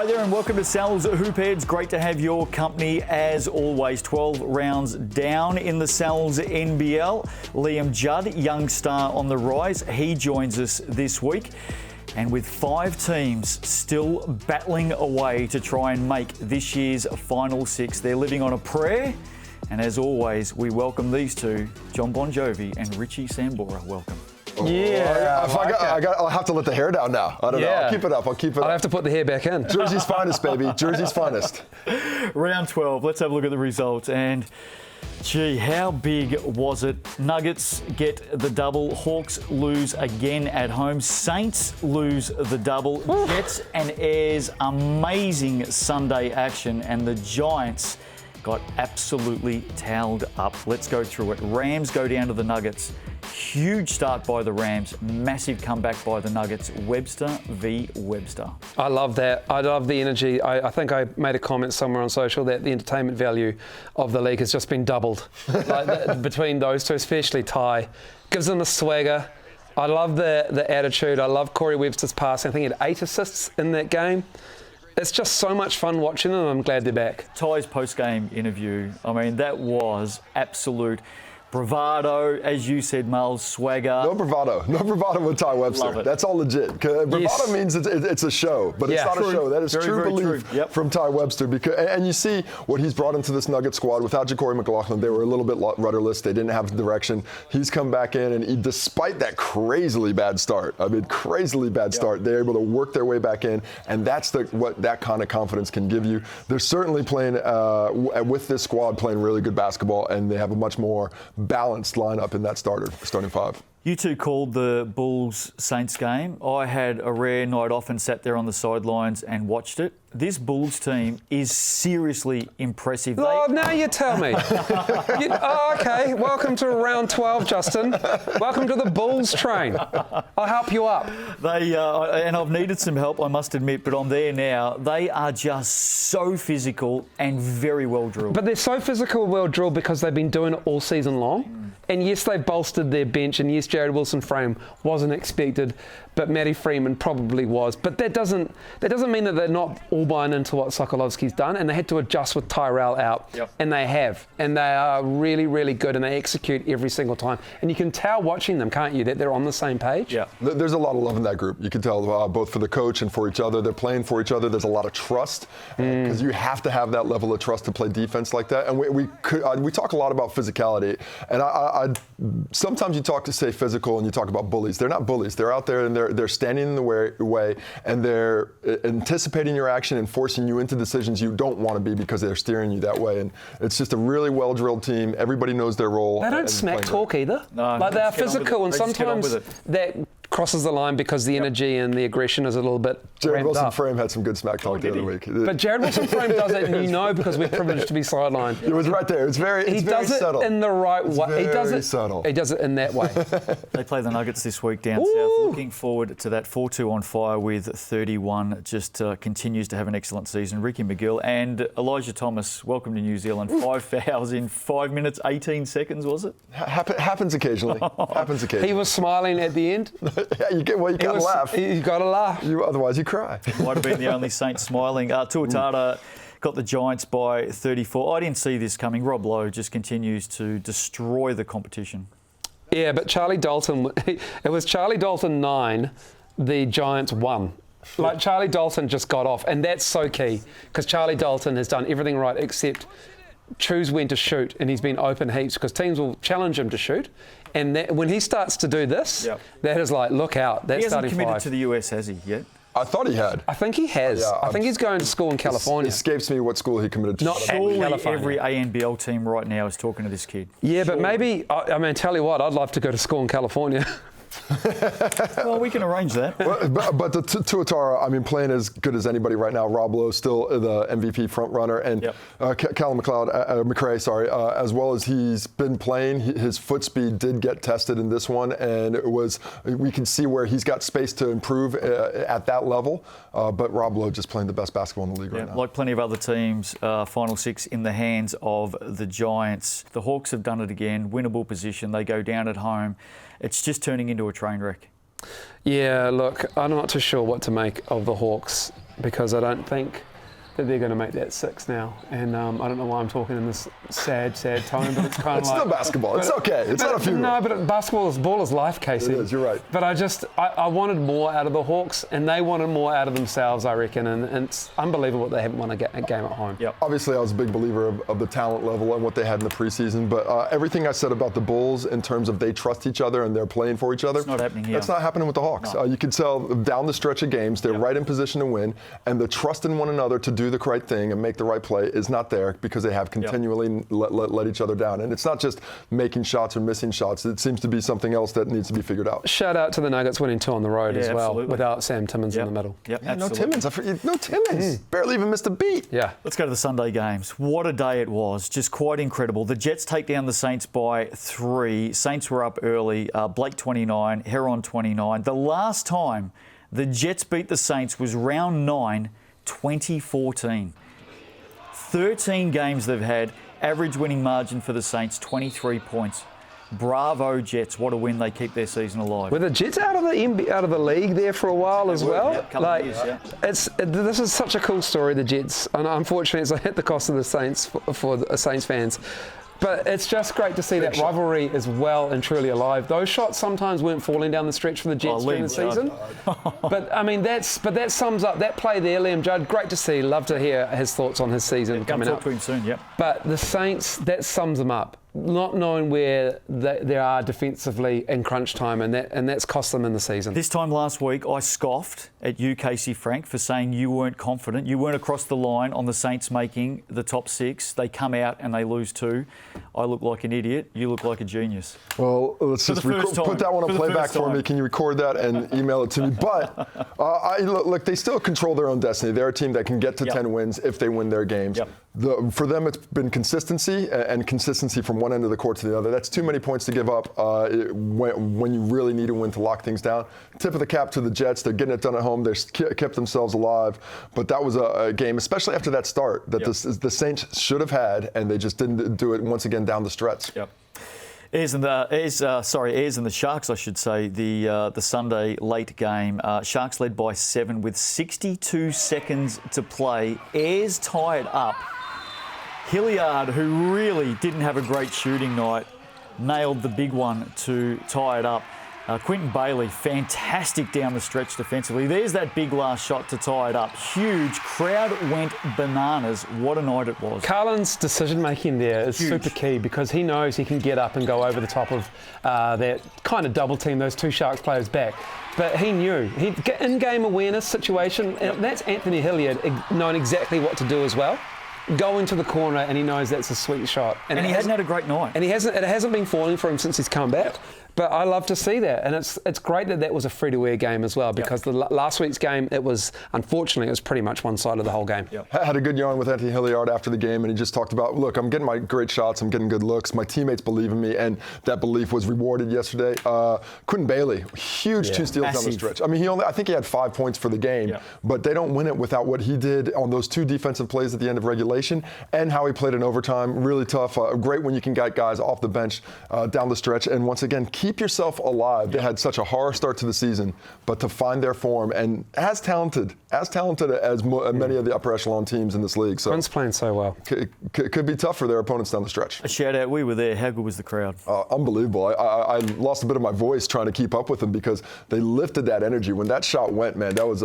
Hi there and welcome to Sal's Hoopheads. Great to have your company as always. 12 rounds down in the Sal's NBL. Liam Judd, youngster on the rise. He joins us this week. And with 5 teams still battling away to try and make this year's Final Six, they're living on a prayer. And as always, we welcome these two, John Bon Jovi and Richie Sambora. Welcome. Yeah, I'll have to let the hair down now. I don't know. I'll keep it up. I'll have to put the hair back in. Jersey's finest, baby. Jersey's finest. Round 12. Let's have a look at the results. And, gee, how big was it? Nuggets get the double. Hawks lose again at home. Saints lose the double. Jets and Airs, amazing Sunday action. And the Giants got absolutely towelled up. Let's go through it. Rams go down to the Nuggets. Huge start by the Rams. Massive comeback by the Nuggets. Webster v. Webster. I love that. I love the energy. I think I made a comment somewhere on social that the entertainment value of the league has just been doubled between those two, especially Ty. Gives them a swagger. I love the attitude. I love Corey Webster's passing. I think he had 8 assists in that game. It's just so much fun watching them. I'm glad they're back. Ty's post-game interview, I mean, that was absolute bravado, as you said, Miles, swagger. No bravado with Ty Webster. That's all legit. Bravado means it's a show, but it's not a show. That is true belief from Ty Webster. And you see what he's brought into this Nugget squad. Without Ja'Cory McLaughlin, they were a little bit rudderless. They didn't have direction. He's come back in, and despite that crazily bad start, they're able to work their way back in, and that's what that kind of confidence can give you. They're certainly playing, with this squad, playing really good basketball, and they have a much more balanced lineup in that starting 5. You two called the Bulls-Saints game. I had a rare night off and sat there on the sidelines and watched it. This Bulls team is seriously impressive. Oh, now you tell me. Okay. Welcome to round 12, Justin. Welcome to the Bulls train. I'll help you up. And I've needed some help, I must admit, but I'm there now. They are just so physical and very well drilled. But they're so physical, well drilled because they've been doing it all season long. And yes, they've bolstered their bench, and yes, Jared Wilson-Frame wasn't expected, but Matty Freeman probably was. But that doesn't mean that they're not all buying into what Sokolovsky's done, and they had to adjust with Tyrell out, and they have. And they are really, really good, and they execute every single time. And you can tell watching them, can't you, that they're on the same page? Yeah. There's a lot of love in that group. You can tell both for the coach and for each other. They're playing for each other. There's a lot of trust, because you have to have that level of trust to play defense like that. And we talk a lot about physicality, and sometimes you talk to say physical and you talk about bullies. They're not bullies. They're out there and they're standing in the way and they're anticipating your action and forcing you into decisions you don't want to be because they're steering you that way. And it's just a really well-drilled team. Everybody knows their role. They don't smack talk either. No, they're physical, and sometimes that crosses the line because the energy and the aggression is a little bit Jared Wilson-Frame had some good smack talk the other week. But Jared Wilson-Frame does it, and you know, because we're privileged to be sidelined. It was right there. He does it subtle. In the right way. He does it subtle. He does it in that way. They play the Nuggets this week down south. Looking forward to that. 4-2 on fire with 31. Just continues to have an excellent season. Ricky McGill and Elijah Thomas, welcome to New Zealand. 5 fouls in 5 minutes, 18 seconds, was it? Happens occasionally. He was smiling at the end. You got to laugh. You got to laugh. Otherwise, you cry. Might have been the only Saint smiling. Tuatara got the Giants by 34. I didn't see this coming. Rob Lowe just continues to destroy the competition. Yeah, but Charlie Dalton, it was Charlie Dalton 9, the Giants 1. Like, Charlie Dalton just got off, and that's so key, because Charlie Dalton has done everything right except choose when to shoot, and he's been open heaps because teams will challenge him to shoot. And when he starts to do this, that is like, look out. That's he hasn't committed 5. to the US, has he, yet? I thought he had. I think he has. Yeah, I think he's going to school in California. It escapes me what school he committed to. Not surely every ANBL team right now is talking to this kid. Yeah, but maybe, I mean, tell you what, I'd love to go to school in California. Well, we can arrange that. But the Tuatara, I mean, playing as good as anybody right now. Rob Lowe still the MVP front runner, and Callum McRae, as well as he's been playing. His foot speed did get tested in this one, and we can see where he's got space to improve at that level. But Rob Lowe just playing the best basketball in the league right now. Like plenty of other teams, Final Six in the hands of the Giants. The Hawks have done it again. Winnable position. They go down at home. It's just turning into a train wreck. Yeah, look, I'm not too sure what to make of the Hawks. because I don't think that they're going to make that 6 now. And I don't know why I'm talking in this sad tone, but it's kind of it's still basketball. It's okay. It's not a funeral. No, but ball is life, Casey. It is, you're right. But I wanted more out of the Hawks, and they wanted more out of themselves, I reckon. And it's unbelievable they haven't won a game at home. Yep. Obviously, I was a big believer of the talent level and what they had in the preseason. But everything I said about the Bulls in terms of they trust each other and they're playing for each other, it's not happening here. That's not happening with the Hawks. No. You can tell down the stretch of games, they're right in position to win, and the trust in one another to do the right thing and make the right play is not there because they have continually let each other down. And it's not just making shots or missing shots. It seems to be something else that needs to be figured out. Shout out to the Nuggets winning 2 on the road as well, absolutely. without Sam Timmins in the middle. Yep, no Timmins. No Timmins. Barely even missed a beat. Yeah. Let's go to the Sunday games. What a day it was. Just quite incredible. The Jets take down the Saints by 3. Saints were up early. Blake 29, Heron 29. The last time the Jets beat the Saints was round 9, 2014. 13 games they've had. Average winning margin for the Saints, 23 points. Bravo, Jets. What a win. They keep their season alive. Were the Jets out of the league there for a while as well? Yeah, This is such a cool story, the Jets. And unfortunately, it's at the cost of the Saints for the Saints fans. But it's just great to see that rivalry is well and truly alive. Those shots sometimes weren't falling down the stretch for the Jets during the season. But I mean, that sums up that play there, Liam Judd. Great to see. Love to hear his thoughts on his season coming up. Talk to him soon. Yep. But the Saints, that sums them up. Not knowing where they are defensively in crunch time, and that's cost them in the season. This time last week, I scoffed at you, Casey Frank, for saying you weren't confident. You weren't across the line on the Saints making the top 6. They come out and they lose 2. I look like an idiot. You look like a genius. Well, let's just put that one on playback for me. Can you record that and email it to me? But look, they still control their own destiny. They're a team that can get to 10 wins if they win their games. Yep. For them, it's been consistency and consistency from one end of the court to the other. That's too many points to give up when you really need a win to lock things down. Tip of the cap to the Jets. They're getting it done at home. They kept themselves alive. But that was a game, especially after that start, that the Saints should have had, and they just didn't do it once again down the stretch. Yep. Ayers and the Sharks, I should say, the Sunday late game. Sharks led by 7 with 62 seconds to play. Ayers tied up. Hilliard, who really didn't have a great shooting night, nailed the big one to tie it up. Quentin Bailey, fantastic down the stretch defensively. There's that big last shot to tie it up. Huge. Crowd went bananas. What a night it was. Carlin's decision-making there is super key because he knows he can get up and go over the top of that kind of double team, those 2 Sharks players back. But he knew. In-game awareness situation, and that's Anthony Hilliard knowing exactly what to do as well. Go into the corner and he knows that's a sweet shot. And he hasn't had a great night. And it hasn't been falling for him since he's come back. But I love to see that, and it's great that was a free-to-air game as well, because the last week's game, unfortunately, it was pretty much one side of the whole game. Yep. Had a good yarn with Anthony Hilliard after the game, and he just talked about, look, I'm getting my great shots, I'm getting good looks, my teammates believe in me, and that belief was rewarded yesterday. Quentin Bailey, huge 2 steals down the stretch. I mean, I think he had 5 points for the game, but they don't win it without what he did on those 2 defensive plays at the end of regulation, and how he played in overtime. Really tough. Great when you can get guys off the bench down the stretch, and once again, keep yourself alive. They had such a horror start to the season, but to find their form, and as talented as many of the upper echelon teams in this league. So Quinn's playing so well. Could be tough for their opponents down the stretch. A shout out, we were there. How good was the crowd? Unbelievable. I lost a bit of my voice trying to keep up with them because they lifted that energy. When that shot went, man, that was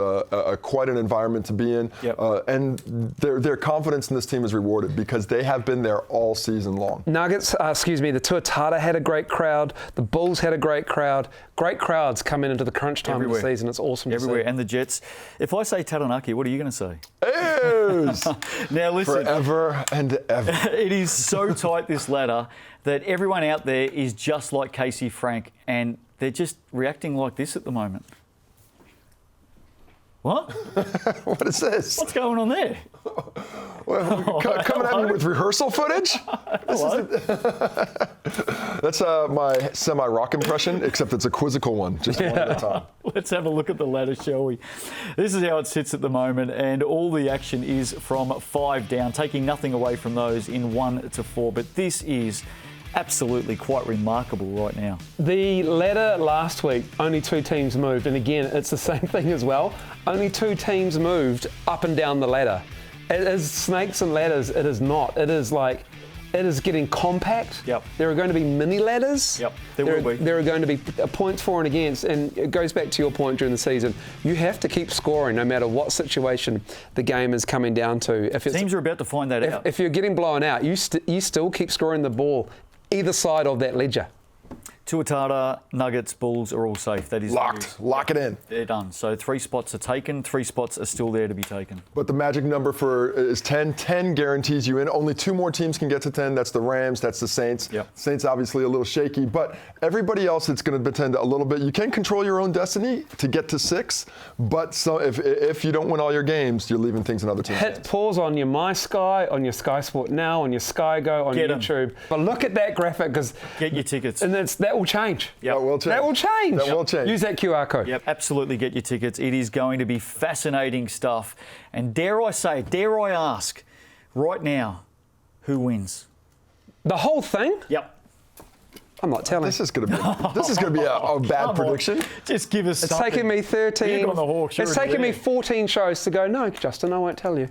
quite an environment to be in. Yep. And their confidence in this team is rewarded because they have been there all season long. Nuggets, the Tuatara had a great crowd. The Bulls had a great crowd. Great crowds coming into the crunch time of the season. It's awesome to see. And the Jets. If I say Taranaki, what are you going to say? Ayers! Now listen. Forever and ever. It is so tight, this ladder, that everyone out there is just like Casey Frank, and they're just reacting like this at the moment. What? What is this? What's going on there? Coming at me with rehearsal footage? That's my semi-rock impression, except it's a quizzical one, just one at a time. Let's have a look at the ladder, shall we? This is how it sits at the moment, and all the action is from 5 down, taking nothing away from those in 1 to 4. But this is absolutely quite remarkable right now. The ladder last week, only 2 teams moved, and again, it's the same thing as well. Only 2 teams moved up and down the ladder. It is snakes and ladders. It is not. It is getting compact. Yep. There are going to be mini ladders. Yep, there will be. There are going to be points for and against, and it goes back to your point during the season. You have to keep scoring no matter what situation the game is coming down to. Teams are about to find that out. If you're getting blown out, you still keep scoring the ball either side of that ledger. Tuatara, Nuggets, Bulls are all safe. That is locked. Lock it in. They're done. So 3 spots are taken. 3 spots are still there to be taken. But the magic number is 10. 10 guarantees you in. Only 2 more teams can get to 10. That's the Rams. That's the Saints. Yep. Saints obviously a little shaky, but everybody else it's going to depend a little bit. You can control your own destiny to get to 6, but so if you don't win all your games, you're leaving things in other teams' hands. Hit pause on your My Sky, on your Sky Sport Now, on your Sky Go, on YouTube. But look at that graphic, because get your tickets, and that will change. Yep. That will change. That will change. That will change. Use that QR code. Yep, absolutely get your tickets. It is going to be fascinating stuff. And dare I ask, right now, who wins? The whole thing? Yep. I'm not telling. This is going to be a bad prediction. Just give us something. It's taken me 13. On the Hawks, it's taken me 14 shows to go, no, Justin, I won't tell you.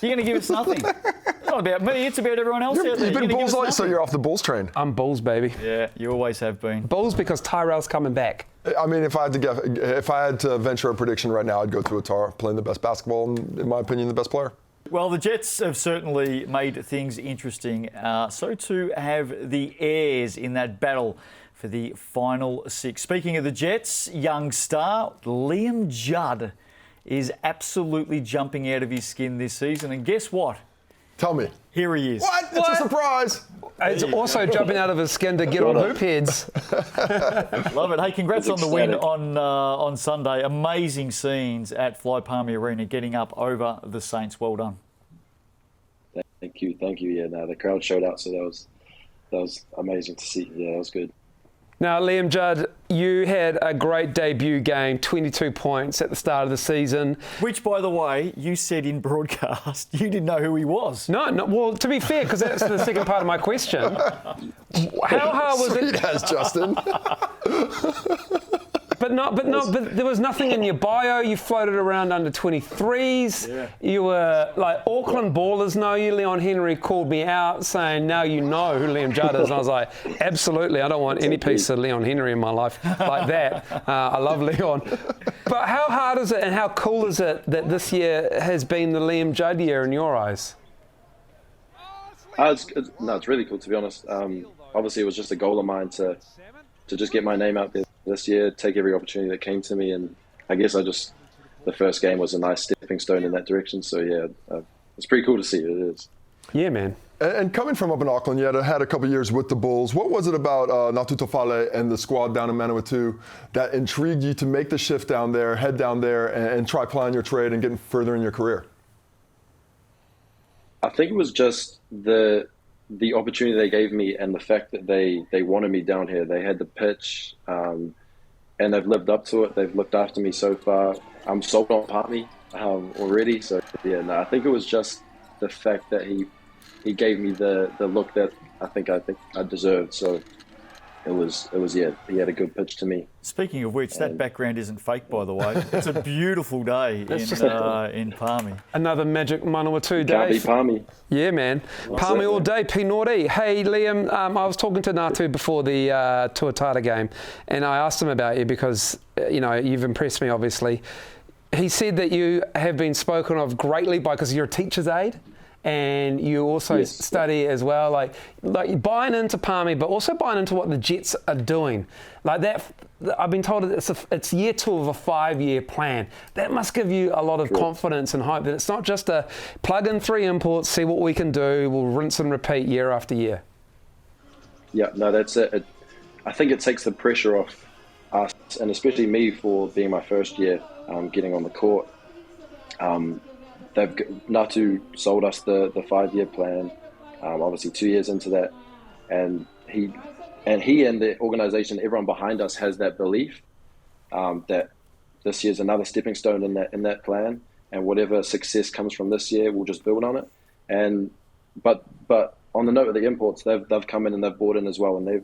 You're going to give us nothing. It's not about me, it's about everyone else out there. You've been Bulls like, so you're off the Bulls train. I'm Bulls, baby. Yeah, you always have been. Bulls because Tyrell's coming back. I mean, if I had to venture a prediction right now, I'd go Tuatara, playing the best basketball and, in my opinion, the best player. Well, the Jets have certainly made things interesting. So too have the Airs in that battle for the final 6. Speaking of the Jets, young star Liam Judd is absolutely jumping out of his skin this season. And guess what? Tell me. Here he is. What? It's a surprise. It's also jumping out of his skin to get on hoop heads. Love it. Hey, congrats on the win on Sunday. Amazing scenes at Fly Palmy Arena, getting up over the Saints. Well done. Thank you. Yeah, no, the crowd showed out, so that was amazing to see. Yeah, that was good. Now, Liam Judd, you had a great debut game, 22 points at the start of the season. Which, by the way, you said in broadcast you didn't know who he was. No, well, to be fair, because that's the second part of my question. How hard was it? Sweet as Justin. But there was nothing in your bio. You floated around under 23s. Yeah. You were like, Auckland Ballers know you. Leon Henry called me out saying, now you know who Liam Judd is. And I was like, absolutely, I don't want any piece of Leon Henry in my life like that. I love Leon. But how hard is it and how cool is it that this year has been the Liam Judd year in your eyes? It's really cool, to be honest. Obviously, it was just a goal of mine to just get my name out there this year, take every opportunity that came to me, and I guess the first game was a nice stepping stone in that direction. So yeah, it's pretty cool to see. It is. Yeah, man. And coming from up in Auckland, you had a couple of years with the Bulls. What was it about Ngāti Tofale and the squad down in Manawatu that intrigued you to make the shift down there, head down there, and try plying your trade and getting further in your career? I think it was just the opportunity they gave me and the fact that they wanted me down here. They had the pitch, and they've lived up to it. They've looked after me so far. I'm sold on Palmy already. So yeah, no, I think it was just the fact that he gave me the look that I think I deserved. So it was yeah, he had a good pitch to me. Speaking of which, that background isn't fake, by the way. It's a beautiful day in Palmy. Another magic Manawatu day. Can't be Palmy. Yeah, man. Palmy all day, Pinori. Hey, Liam, I was talking to Ngāti before the Tuatara game, and I asked him about you because, you've impressed me, obviously. He said that you have been spoken of greatly because you're a teacher's aide. And you also study as well, like buying into Palmy, but also buying into what the Jets are doing. Like that, I've been told it's year 2 of a 5-year plan. That must give you a lot of confidence and hope that it's not just a plug in 3 imports, see what we can do, we'll rinse and repeat year after year. Yeah, no, that's it. I think it takes the pressure off us, and especially me for being my first year getting on the court. Ngāti sold us the 5-year plan, obviously 2 years into that, and he and the organisation, everyone behind us has that belief that this year's another stepping stone in that plan, and whatever success comes from this year, we'll just build on it. But on the note of the imports, they've come in and they've bought in as well, and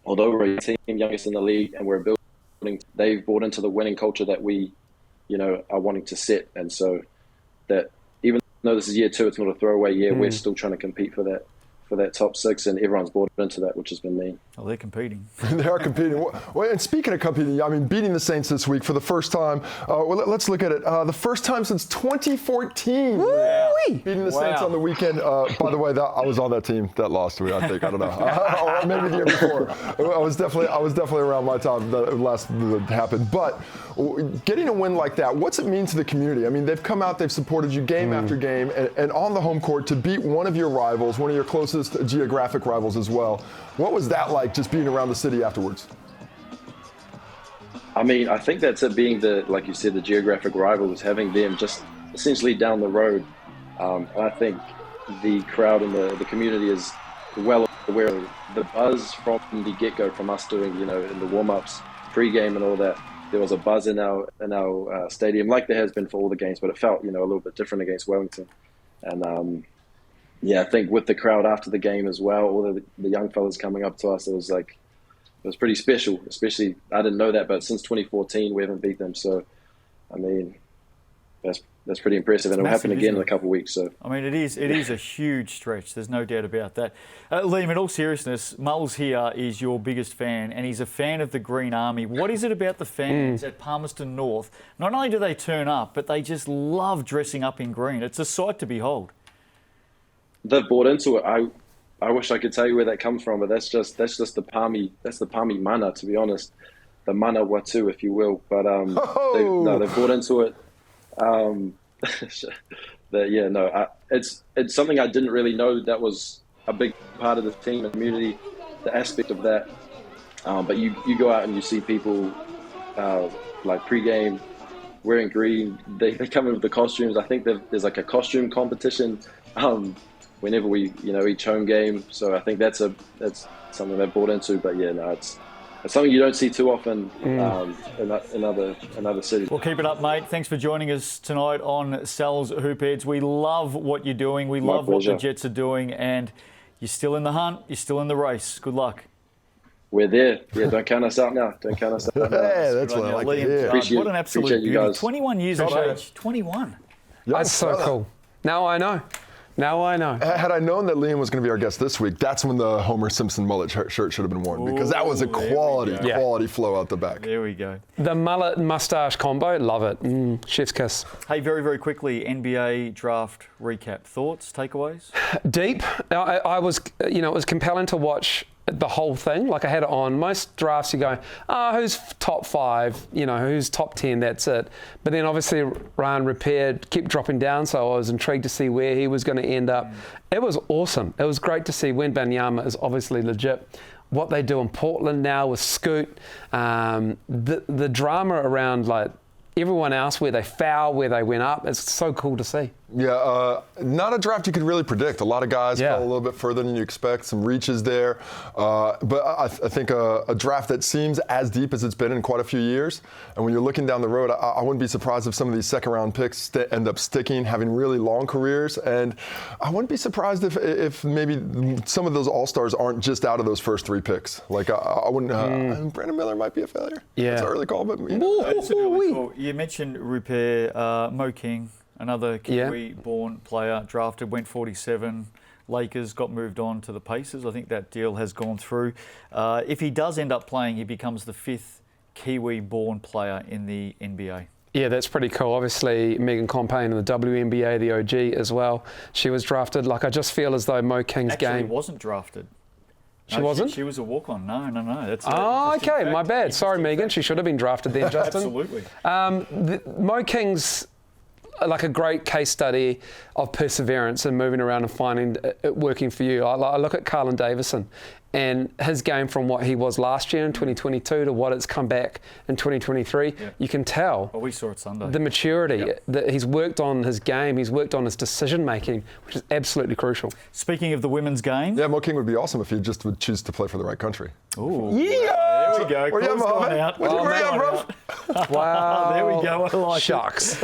although we're a team youngest in the league and we're building, they've bought into the winning culture that we, are wanting to set, and so that even though this is year 2, it's not a throwaway year. We're still trying to compete for that top 6, and everyone's bought into that, which has been me. Oh, they're competing. They are competing. Well, and speaking of competing, I mean, beating the Saints this week for the first time. Let's look at it. The first time since 2014. Beating the Saints on the weekend. By the way, I was on that team that lost to me, I think. I don't know. Or maybe the year before. I was definitely around my time that last that happened. But getting a win like that, what's it mean to the community? I mean, they've come out, they've supported you game after game, and on the home court to beat one of your rivals, one of your closest geographic rivals as well. What was that like, just being around the city afterwards? I mean, I think that's it, being like you said, the geographic rivals, having them just essentially down the road. And I think the crowd and the community is well aware of the buzz from the get-go, from us doing, in the warm-ups, pre-game and all that. There was a buzz in our stadium, like there has been for all the games, but it felt, a little bit different against Wellington. And I think with the crowd after the game as well, all the young fellas coming up to us, it was pretty special. Especially, I didn't know that, but since 2014 we haven't beat them. So, I mean, that's pretty impressive, and it'll happen again in a couple of weeks. So, I mean, it is a huge stretch. There's no doubt about that. Liam, in all seriousness, Mulls here is your biggest fan, and he's a fan of the Green Army. What is it about the fans at Palmerston North? Not only do they turn up, but they just love dressing up in green. It's a sight to behold. They've bought into it. I wish I could tell you where that comes from, but that's just the Palmy mana, to be honest, the mana watu, if you will. But they've bought into it. It's something I didn't really know that was a big part of the team and community, the aspect of that. But you go out and you see people like pre-game wearing green. They come in with the costumes. I think there's like a costume competition. Whenever we, each home game. So I think that's something they've bought into. But it's something you don't see too often in other cities. Well, keep it up, mate. Thanks for joining us tonight on Sal's Hoopheads. We love what you're doing. We love what the Jets are doing, and you're still in the hunt. You're still in the race. Good luck. We're there. Yeah, don't count us out now. Don't count us out now. Yeah, that's what I like to hear. What an absolute beauty. 21 years of age. 21. That's so cool. Now I know. Had I known that Liam was going to be our guest this week, that's when the Homer Simpson mullet shirt should have been worn, because that was a quality flow out the back. There we go. The mullet mustache combo, love it. Chef's kiss. Hey, very, very quickly, NBA draft recap. Thoughts, takeaways? Deep. I was, it was compelling to watch the whole thing. Like, I had it on. Most drafts you go, who's top 5, who's top 10, that's it. But then obviously Ryan Repaired kept dropping down, so I was intrigued to see where he was going to end up. It was awesome. It was great to see. Wembanyama is obviously legit. What they do in Portland now with Scoot, the drama around like everyone else, where they foul, where they went up, it's so cool to see. Yeah, not a draft you could really predict. A lot of guys fell a little bit further than you expect, some reaches there. But I think a draft that seems as deep as it's been in quite a few years. And when you're looking down the road, I wouldn't be surprised if some of these second-round picks end up sticking, having really long careers. And I wouldn't be surprised if maybe some of those all-stars aren't just out of those first 3 picks. Like, I wouldn't. Brandon Miller might be a failure. Yeah. It's an early call, but It's an early call. You mentioned Repair, Mo King. Another Kiwi-born player drafted, went 47. Lakers got moved on to the Pacers. I think that deal has gone through. If he does end up playing, he becomes the 5th Kiwi-born player in the NBA. Yeah, that's pretty cool. Obviously, Megan Compayne in the WNBA, the OG as well. She was drafted. Like, I just feel as though Mo King's game... Actually wasn't drafted. She wasn't? She was a walk-on. No. That's okay, my bad. Sorry, Megan. She should have been drafted then, Justin. Absolutely. Mo King's like a great case study of perseverance and moving around and finding it working for you. I look at Carlin Davison and his game from what he was last year in 2022 to what it's come back in 2023. You can tell. Well, we saw it Sunday. The maturity that he's worked on his game. He's worked on his decision making, which is absolutely crucial. Speaking of the women's game, Mo King would be awesome if he just would choose to play for the right country. Ooh. Yeah. There we go. Where you at, Mohammed? Where you at, bro? Wow. There we go. I like Shucks.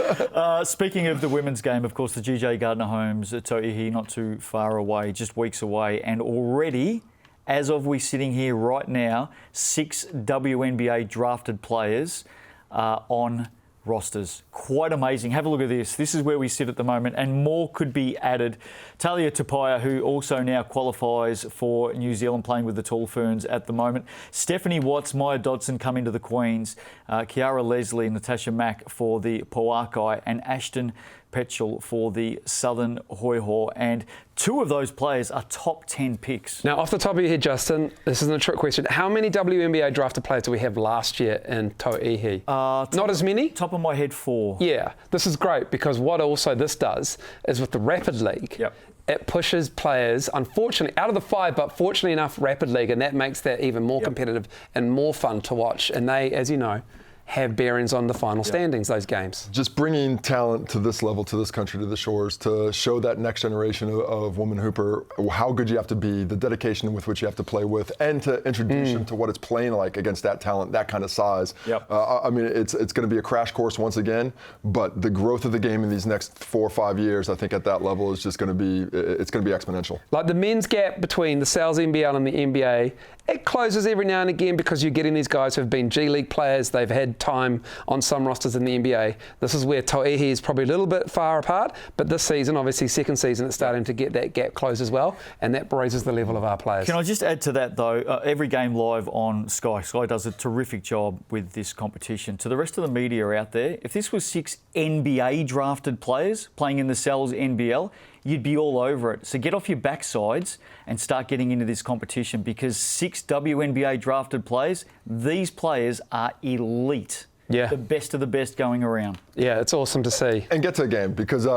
Speaking of the women's game, of course, the GJ Gardner Homes at Toihi, not too far away, just weeks away, and already, as of we sitting here right now, 6 WNBA drafted players are on rosters. Quite amazing. Have a look at this. This is where we sit at the moment, and more could be added. Talia Tupaia, who also now qualifies for New Zealand, playing with the Tall Ferns at the moment. Stephanie Watts, Maya Dodson come into the Queens. Kiara Leslie, Natasha Mack for the Poakai, and Ashton Petchel for the Southern Hoiho, and 2 of those players are top 10 picks. Now, off the top of your head, Justin, this isn't a trick question. How many WNBA drafted players do we have last year in Toihi? Not as many? Top of my head, 4. Yeah, this is great because what also this does is with the Rapid League, it pushes players, unfortunately, out of the 5, but fortunately enough, Rapid League, and that makes that even more competitive and more fun to watch. And they, as you know, have bearings on the final standings, those games. Just bringing talent to this level, to this country, to the shores, to show that next generation of women hooper how good you have to be, the dedication with which you have to play with, and to introduce them to what it's playing like against that talent, that kind of size. I mean, it's going to be a crash course once again, but the growth of the game in these next 4 or 5 years, I think at that level is just going to be, it's going to be exponential. Like the men's gap between the Sal's NBL and the NBA, it closes every now and again because you're getting these guys who have been G League players, they've had time on some rosters in the NBA. This is where Toihi is probably a little bit far apart, but this season, obviously second season, it's starting to get that gap closed as well, and that raises the level of our players. Can I just add to that though, every game live on Sky. Sky does a terrific job with this competition. To the rest of the media out there, if this was 6 NBA drafted players playing in the Sal's NBL, you'd be all over it. So get off your backsides and start getting into this competition, because 6 WNBA drafted players, these players are elite. Yeah. The best of the best going around. Yeah, it's awesome to see. And get to a game, because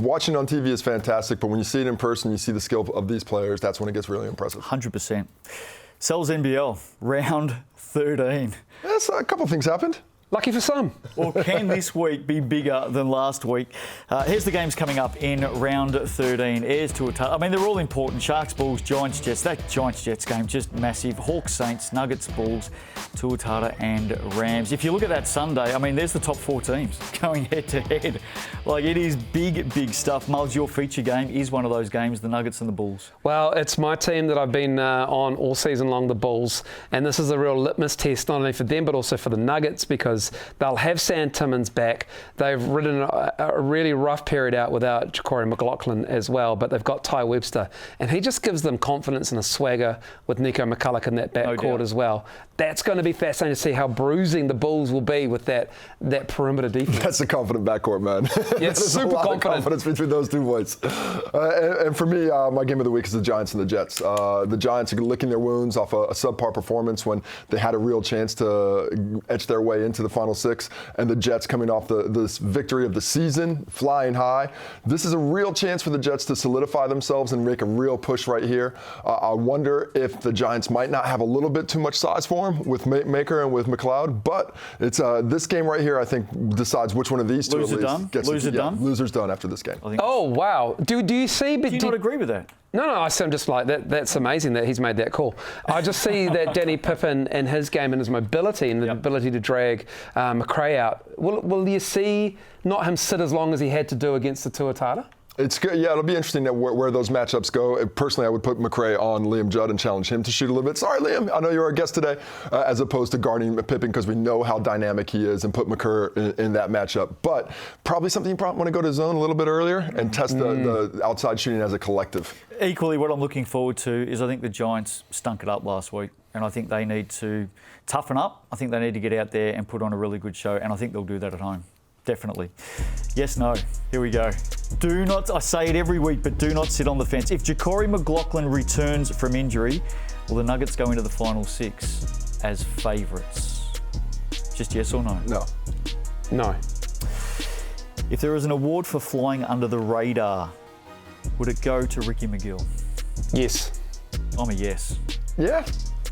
watching on TV is fantastic, but when you see it in person, you see the skill of these players, that's when it gets really impressive. 100%. Sal's NBL, round 13. Yes, a couple of things happened. Lucky for some. Or can this week be bigger than last week? Here's the games coming up in round 13. Airs to a I mean, they're all important. Sharks, Bulls, Giants, Jets. That Giants, Jets game, just massive. Hawks, Saints, Nuggets, Bulls, Tuatara and Rams. If you look at that Sunday, I mean, there's the top 4 teams going head to head. Like, it is big, big stuff. Mull's, your feature game is one of those games, the Nuggets and the Bulls. Well, it's my team that I've been on all season long, the Bulls. And this is a real litmus test, not only for them, but also for the Nuggets, because they'll have Sam Timmins back. They've ridden a really rough period out without Ja'Cory McLaughlin as well, but they've got Ty Webster, and he just gives them confidence and a swagger with Nico McCulloch in that backcourt as well. That's going to be fascinating to see how bruising the Bulls will be with that perimeter defense. That's a confident backcourt, man. Yeah, it's super confident. Confidence between those 2 boys. And for me, my game of the week is the Giants and the Jets. The Giants are licking their wounds off a subpar performance when they had a real chance to etch their way into the Final 6, and the Jets coming off this victory of the season, flying high. This is a real chance for the Jets to solidify themselves and make a real push right here. I wonder if the Giants might not have a little bit too much size for them with Maker and with McLeod, but it's this game right here, I think, decides which one of these two Loser done? Loser done? Loser's done after this game. Oh, wow. Do you see... Do you not agree with that? No, I'm just like, that's amazing that he's made that call. I just see that Danny Pippen and his game and his mobility and the ability to drag McRae out. Will you see not him sit as long as he had to do against the Tuatara? It's good. Yeah, it'll be interesting where those matchups go. Personally, I would put McRae on Liam Judd and challenge him to shoot a little bit. Sorry, Liam, I know you're our guest today, as opposed to guarding Pippen, because we know how dynamic he is, and put McCurr in that matchup. But probably something you probably want to go to zone a little bit earlier and test the outside shooting as a collective. Equally, what I'm looking forward to is I think the Giants stunk it up last week, and I think they need to toughen up. I think they need to get out there and put on a really good show, and I think they'll do that at home. Definitely. Yes, no. Here we go. Do not, I say it every week, but do not sit on the fence. If Ja'Cory McLaughlin returns from injury, will the Nuggets go into the final 6 as favourites? Just yes or no? No. No. If there is an award for flying under the radar, would it go to Ricky McGill? Yes. I'm a yes. Yeah.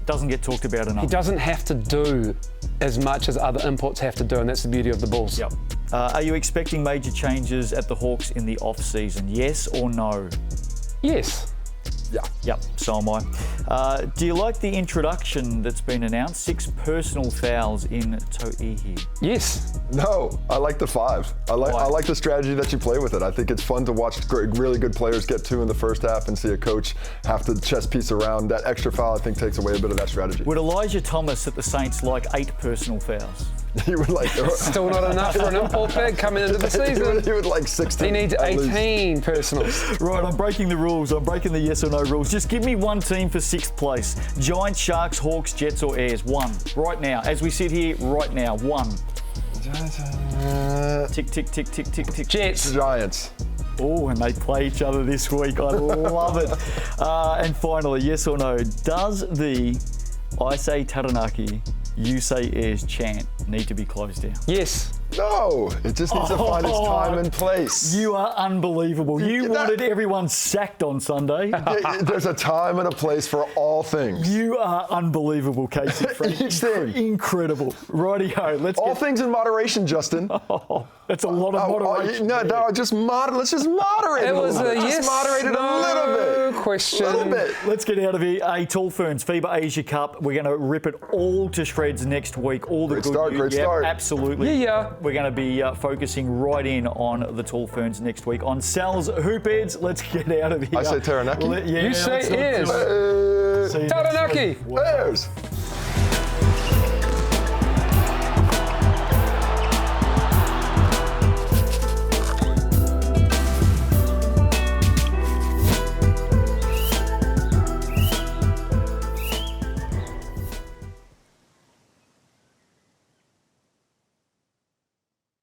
Doesn't get talked about enough. He doesn't have to do as much as other imports have to do, and that's the beauty of the Bulls. Yep. Are you expecting major changes at the Hawks in the off-season? Yes or no? Yes. Yeah. Yep, so am I. Do you like the introduction that's been announced? 6 personal fouls in To'ihi. Yes. No, I like the 5. I like the strategy that you play with it. I think it's fun to watch really good players get 2 in the first half and see a coach have to chess piece around. That extra foul, I think, takes away a bit of that strategy. Would Elijah Thomas at the Saints like 8 personal fouls? He would like Still not enough for an import bag coming into the season. He would like 16. He needs 18 personals. Right, I'm breaking the rules. I'm breaking the yes or no rules. Just give me one team for 6th place. Giants, Sharks, Hawks, Jets or Airs. 1. Right now. As we sit here, right now. 1. Tick, tick, tick, tick, tick, tick. Jets. Giants. Oh, and they play each other this week. I love it. And finally, yes or no. Does the I say Taranaki, you say Airs chant need to be closed down? Yes. No, it just needs to find its time and place. You are unbelievable. You wanted everyone sacked on Sunday. There's a time and a place for all things. You are unbelievable, Casey. Each thing. Incredible. Righty-ho. All things in moderation, Justin. That's a lot of moderation. No, let's just moderate It was a yes, moderate it a little bit. Question. A little bit. Let's get out of here. Tall Ferns, FIBA Asia Cup. We're going to rip it all to shreds next week. All the Great start. Absolutely. Yeah. We're going to be focusing right in on the Tall Ferns next week. On Sal's Hoopheads, let's get out of here. I say Taranaki. You say Airs. See you Taranaki. Airs.